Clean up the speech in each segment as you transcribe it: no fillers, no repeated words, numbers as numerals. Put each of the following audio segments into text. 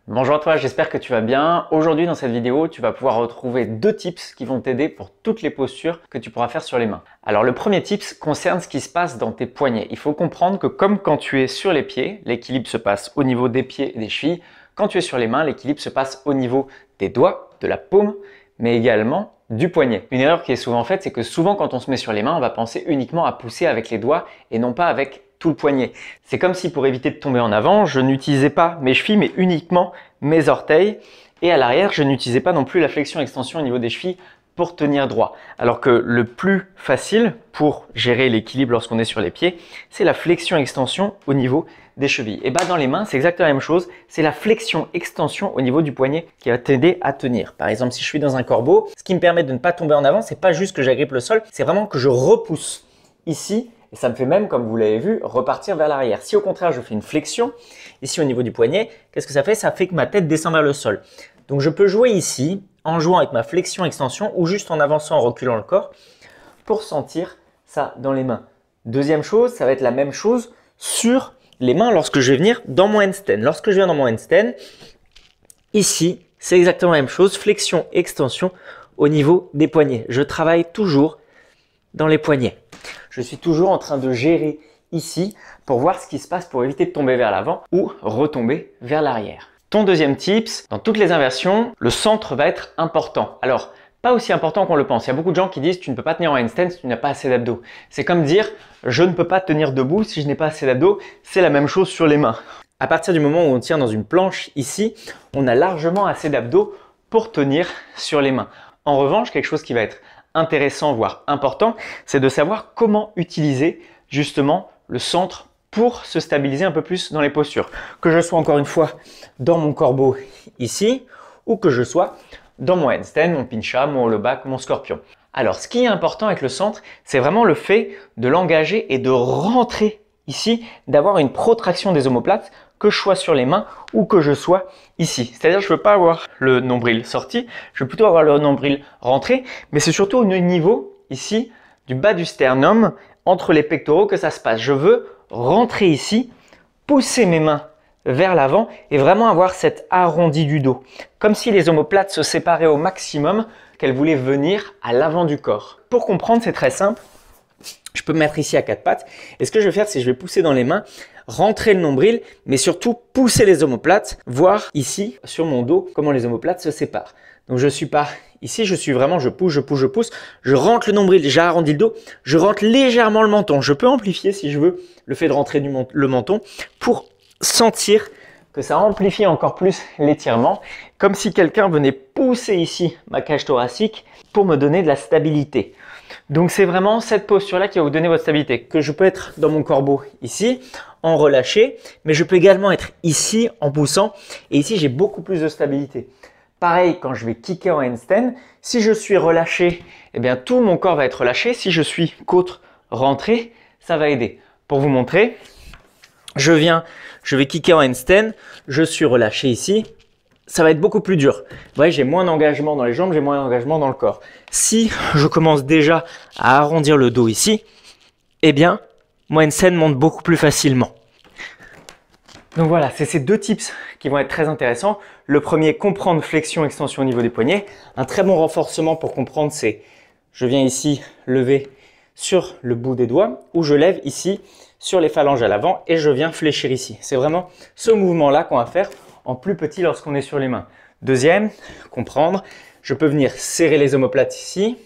Bonjour à toi, j'espère que tu vas bien. Aujourd'hui dans cette vidéo, tu vas pouvoir retrouver deux tips qui vont t'aider pour toutes les postures que tu pourras faire sur les mains. Alors le premier tips concerne ce qui se passe dans tes poignets. Il faut comprendre que comme quand tu es sur les pieds, l'équilibre se passe au niveau des pieds et des chevilles. Quand tu es sur les mains, l'équilibre se passe au niveau des doigts, de la paume, mais également du poignet. Une erreur qui est souvent faite, c'est que souvent quand on se met sur les mains, on va penser uniquement à pousser avec les doigts et non pas avec tout le poignet. C'est comme si pour éviter de tomber en avant, je n'utilisais pas mes chevilles mais uniquement mes orteils, et à l'arrière, je n'utilisais pas non plus la flexion-extension au niveau des chevilles pour tenir droit. Alors que le plus facile pour gérer l'équilibre lorsqu'on est sur les pieds, c'est la flexion-extension au niveau des chevilles. Et dans les mains, c'est exactement la même chose, c'est la flexion-extension au niveau du poignet qui va t'aider à tenir. Par exemple, si je suis dans un corbeau, ce qui me permet de ne pas tomber en avant, c'est pas juste que j'agrippe le sol, c'est vraiment que je repousse ici. Et ça me fait même, comme vous l'avez vu, repartir vers l'arrière. Si au contraire, je fais une flexion, ici au niveau du poignet, qu'est-ce que ça fait? Ça fait que ma tête descend vers le sol. Donc je peux jouer ici, en jouant avec ma flexion-extension ou juste en avançant, en reculant le corps, pour sentir ça dans les mains. Deuxième chose, ça va être la même chose sur les mains lorsque je vais venir dans mon handstand. Lorsque je viens dans mon handstand, ici, c'est exactement la même chose, flexion-extension au niveau des poignets. Je travaille toujours dans les poignets. Je suis toujours en train de gérer ici pour voir ce qui se passe pour éviter de tomber vers l'avant ou retomber vers l'arrière. Ton deuxième tips, dans toutes les inversions, le centre va être important. Alors, pas aussi important qu'on le pense. Il y a beaucoup de gens qui disent tu ne peux pas tenir en handstand si tu n'as pas assez d'abdos. C'est comme dire je ne peux pas tenir debout si je n'ai pas assez d'abdos. C'est la même chose sur les mains. À partir du moment où on tient dans une planche ici, on a largement assez d'abdos pour tenir sur les mains. En revanche, quelque chose qui va être intéressant, voire important, c'est de savoir comment utiliser justement le centre pour se stabiliser un peu plus dans les postures. Que je sois encore une fois dans mon corbeau ici ou que je sois dans mon handstand, mon pincha, mon hollow back, mon scorpion. Alors, ce qui est important avec le centre, c'est vraiment le fait de l'engager et de rentrer ici, d'avoir une protraction des omoplates, que je sois sur les mains ou que je sois ici. C'est-à-dire je ne veux pas avoir le nombril sorti, je veux plutôt avoir le nombril rentré, mais c'est surtout au niveau ici du bas du sternum, entre les pectoraux que ça se passe. Je veux rentrer ici, pousser mes mains vers l'avant et vraiment avoir cet arrondi du dos. Comme si les omoplates se séparaient au maximum, qu'elles voulaient venir à l'avant du corps. Pour comprendre, c'est très simple. Je peux me mettre ici à quatre pattes et ce que je vais faire, c'est que je vais pousser dans les mains, rentrer le nombril, mais surtout pousser les omoplates, voir ici sur mon dos comment les omoplates se séparent. Donc je ne suis pas ici, je suis vraiment, je pousse, je rentre le nombril, j'arrondis le dos, je rentre légèrement le menton. Je peux amplifier si je veux le fait de rentrer le menton pour sentir que ça amplifie encore plus l'étirement, comme si quelqu'un venait pousser ici ma cage thoracique pour me donner de la stabilité. Donc c'est vraiment cette posture-là qui va vous donner votre stabilité. Que je peux être dans mon corbeau ici, en relâché, mais je peux également être ici en poussant. Et ici, j'ai beaucoup plus de stabilité. Pareil, quand je vais kicker en handstand, si je suis relâché, eh bien tout mon corps va être relâché. Si je suis côte rentrée, ça va aider. Pour vous montrer, je vais kicker en handstand, je suis relâché ici. Ça va être beaucoup plus dur. Vous voyez, j'ai moins d'engagement dans les jambes, j'ai moins d'engagement dans le corps. Si je commence déjà à arrondir le dos ici, eh bien, mon handstand monte beaucoup plus facilement. Donc voilà, c'est ces deux tips qui vont être très intéressants. Le premier, comprendre flexion-extension au niveau des poignets. Un très bon renforcement pour comprendre, c'est je viens ici lever sur le bout des doigts ou je lève ici sur les phalanges à l'avant et je viens fléchir ici. C'est vraiment ce mouvement-là qu'on va faire en plus petit lorsqu'on est sur les mains. Deuxième, comprendre, je peux venir serrer les omoplates ici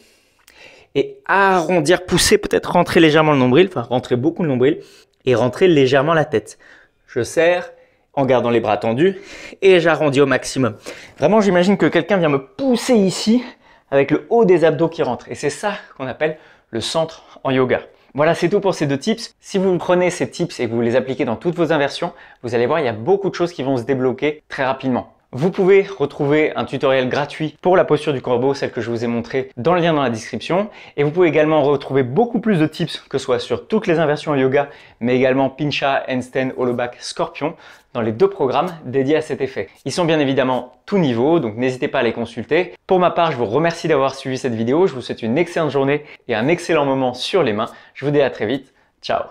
et arrondir, pousser, peut-être rentrer légèrement le nombril, enfin rentrer beaucoup le nombril et rentrer légèrement la tête. Je serre en gardant les bras tendus et j'arrondis au maximum. Vraiment, j'imagine que quelqu'un vient me pousser ici avec le haut des abdos qui rentre et c'est ça qu'on appelle le centre en yoga. Voilà, c'est tout pour ces deux tips. Si vous prenez ces tips et que vous les appliquez dans toutes vos inversions, vous allez voir, il y a beaucoup de choses qui vont se débloquer très rapidement. Vous pouvez retrouver un tutoriel gratuit pour la posture du corbeau, celle que je vous ai montrée dans le lien dans la description. Et vous pouvez également retrouver beaucoup plus de tips, que ce soit sur toutes les inversions en yoga, mais également pincha, handstand, hollow back, scorpion, dans les deux programmes dédiés à cet effet. Ils sont bien évidemment tout niveau, donc n'hésitez pas à les consulter. Pour ma part, je vous remercie d'avoir suivi cette vidéo. Je vous souhaite une excellente journée et un excellent moment sur les mains. Je vous dis à très vite. Ciao!